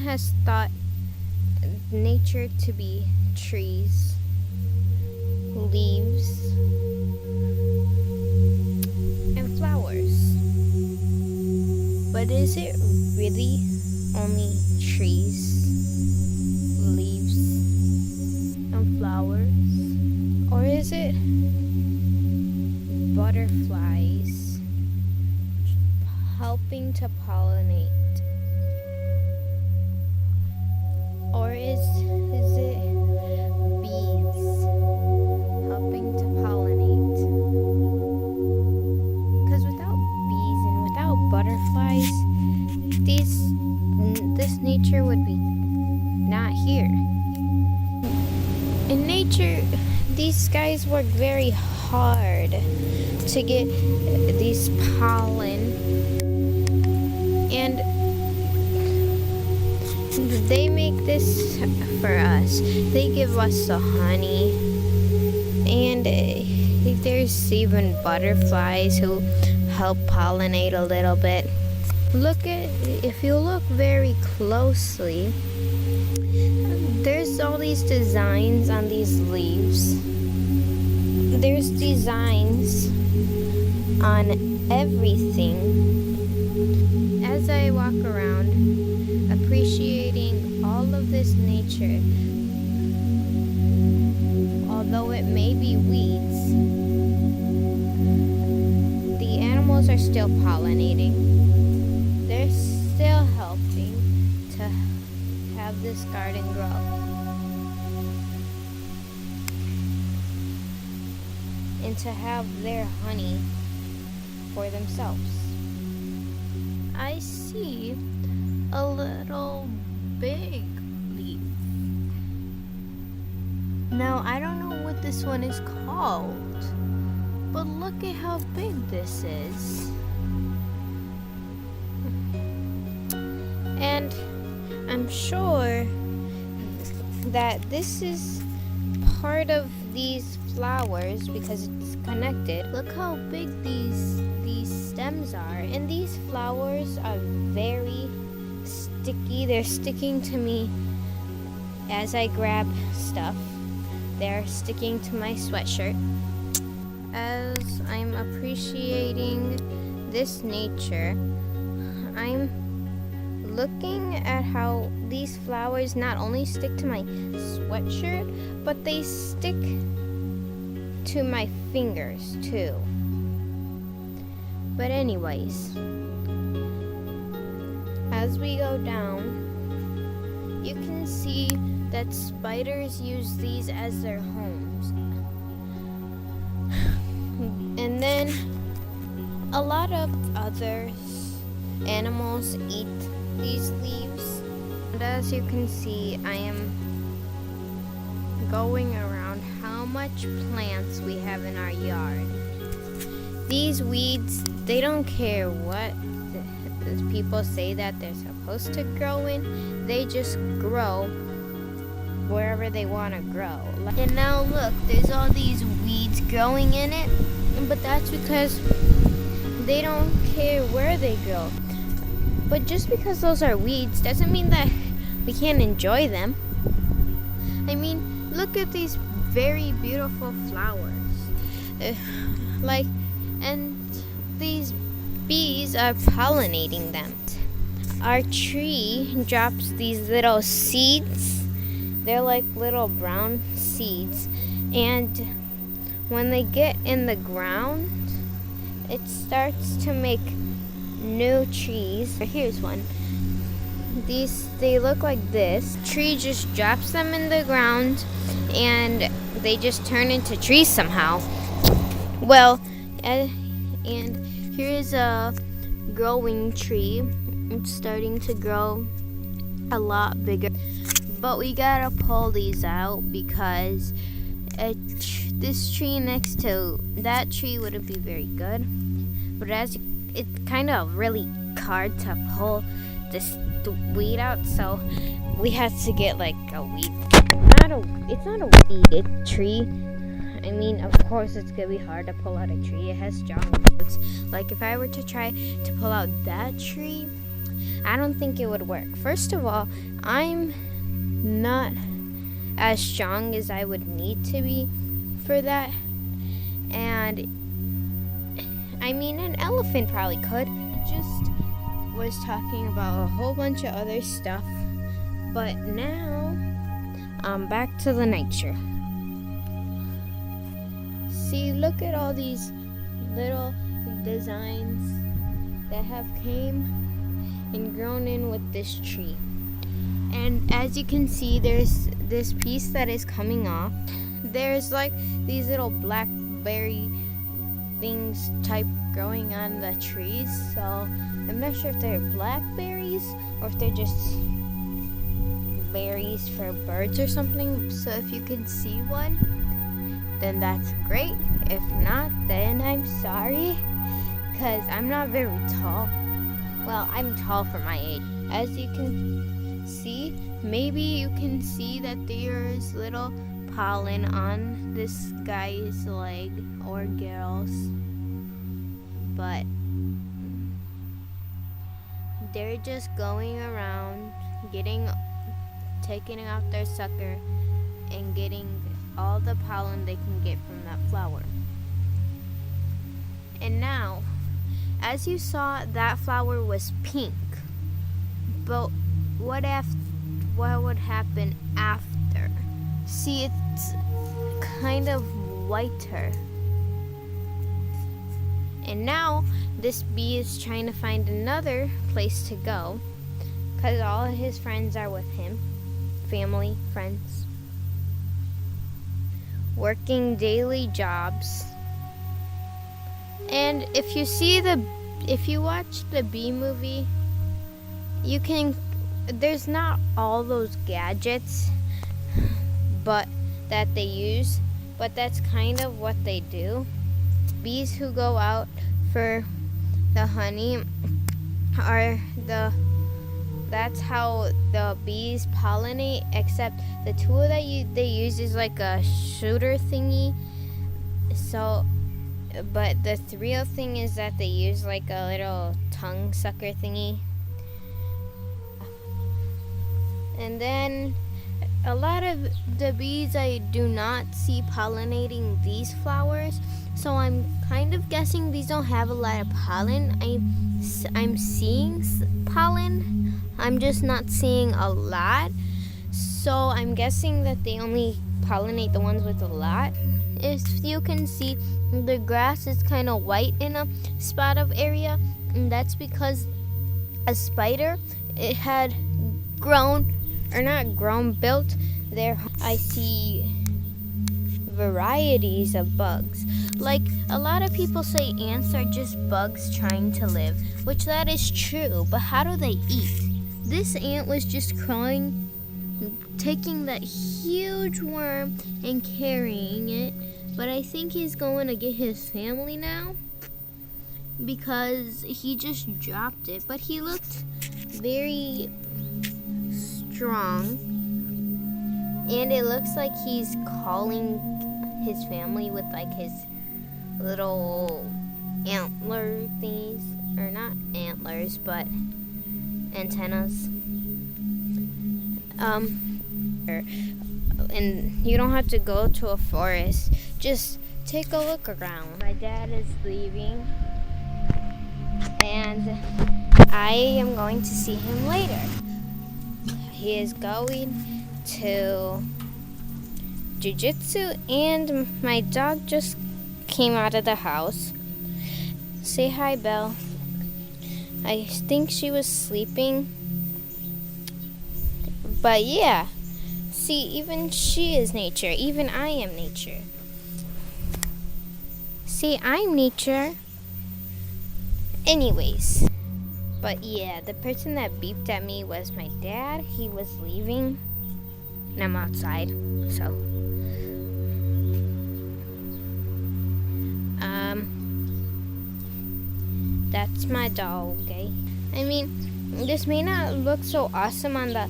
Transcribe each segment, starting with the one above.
has thought nature to be trees, leaves, and flowers. But is it really only trees, leaves, and flowers? Or is it butterflies helping to pollinate? Or is it bees helping to pollinate? Because without bees and without butterflies, this nature would be not here. In nature, these guys work very hard to get these pollen, and they make this for us. They give us the honey, and there's even butterflies who help pollinate a little bit. If you look very closely, there's all these designs on these leaves. There's designs on everything. As I walk around, appreciating all of this nature, although it may be weeds, the animals are still pollinating. They're still helping to have this garden grow. And to have their honey for themselves. I see a little big leaf. Now, I don't know what this one is called, but look at how big this is. And I'm sure that this is part of these flowers because it's connected. Look how big these stems are, and these flowers are very sticky. They're sticking to me as I grab stuff. They're sticking to my sweatshirt. As I'm appreciating this nature, I'm looking at how these flowers not only stick to my sweatshirt, but they stick to my fingers too. But anyways, as we go down, you can see that spiders use these as their homes. And then a lot of other animals eat these leaves. And as you can see, I am going around how much plants we have in our yard. These weeds, they don't care what people say that they're supposed to grow in. They just grow wherever they want to grow. And now look, there's all these weeds growing in it, but that's because they don't care where they grow. But just because those are weeds doesn't mean that we can't enjoy them. I mean, look at these very beautiful flowers. And these bees are pollinating them. Our tree drops these little seeds. They're like little brown seeds. And when they get in the ground, it starts to make new trees. Here's one. They look like this. Tree just drops them in the ground and they just turn into trees somehow. Well, and here's a growing tree. It's starting to grow a lot bigger. But we gotta pull these out because this tree next to that tree wouldn't be very good. But it's kind of really hard to pull this weed out, so we had to get like a weed. It's not a weed, it's a tree. I mean, of course it's gonna be hard to pull out a tree. It has strong roots. Like if I were to try to pull out that tree, I don't think it would work. First of all, I'm not as strong as I would need to be for that. And I mean, an elephant probably could. I just was talking about a whole bunch of other stuff. But now, back to the nature. See, look at all these little designs that have came and grown in with this tree. And as you can see, there's this piece that is coming off. There's like these little blackberry things type growing on the trees. So I'm not sure if they're blackberries or if they're just berries for birds or something. So if you can see one, then that's great. If not, then I'm sorry, because I'm not very tall. Well, I'm tall for my age. As you can see, maybe you can see that there's little pollen on this guy's leg or girl's, but they're just going around taking out their sucker and getting all the pollen they can get from that flower. And now, as you saw, that flower was pink, but what would happen after? See, it's kind of whiter. And now this bee is trying to find another place to go, because all of his friends are with him, family, friends, working daily jobs. And if you watch the bee movie, there's not all those gadgets but that they use, but that's kind of what they do. Bees who go out for the honey that's how the bees pollinate, except the tool that they use is like a shooter thingy. So, but the real thing is that they use like a little tongue sucker thingy. And then a lot of the bees I do not see pollinating these flowers, so I'm kind of guessing these don't have a lot of pollen. I'm seeing pollen, I'm just not seeing a lot, so I'm guessing that they only pollinate the ones with a lot. If you can see, the grass is kind of white in a spot of area, and that's because a spider, it had built there. I see varieties of bugs. Like, a lot of people say ants are just bugs trying to live, which that is true, but how do they eat? This ant was just crawling, taking that huge worm and carrying it, but I think he's going to get his family now because he just dropped it. But he looked very strong, and it looks like he's calling his family with like his little antler thingies, or not antlers, but antennas. And you don't have to go to a forest, just take a look around. My dad is leaving, and I am going to see him later. He is going to jiu-jitsu, and my dog just came out of the house. Say hi, Belle. I think she was sleeping. But yeah, see, even she is nature. Even I am nature. See, I'm nature. Anyways. But yeah, the person that beeped at me was my dad. He was leaving, and I'm outside, so. That's my dog, okay? I mean, this may not look so awesome on the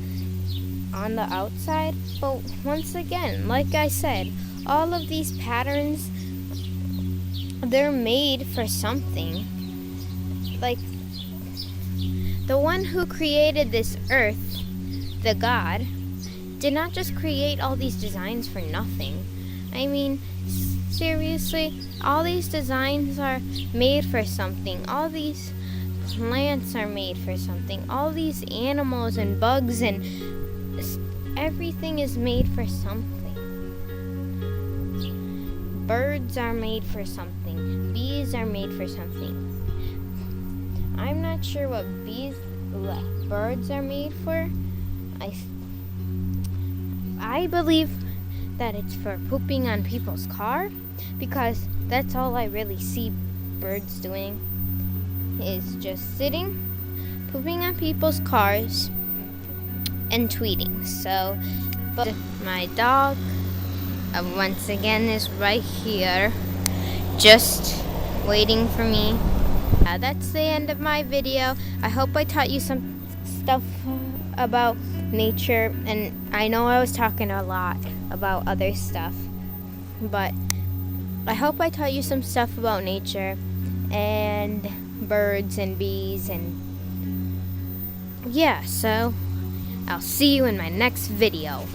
outside, but once again, like I said, all of these patterns, they're made for something. Like, The one who created this earth, the God, did not just create all these designs for nothing. I mean, seriously, all these designs are made for something. All these plants are made for something. All these animals and bugs and everything is made for something. Birds are made for something. Bees are made for something. I'm not sure what birds are made for. I believe that it's for pooping on people's car, because that's all I really see birds doing, is just sitting, pooping on people's cars, and tweeting. So, but my dog, once again, is right here, just waiting for me. That's the end of my video. I hope I taught you some stuff about nature, and I know I was talking a lot about other stuff, but I hope I taught you some stuff about nature and birds and bees, and yeah, so I'll see you in my next video.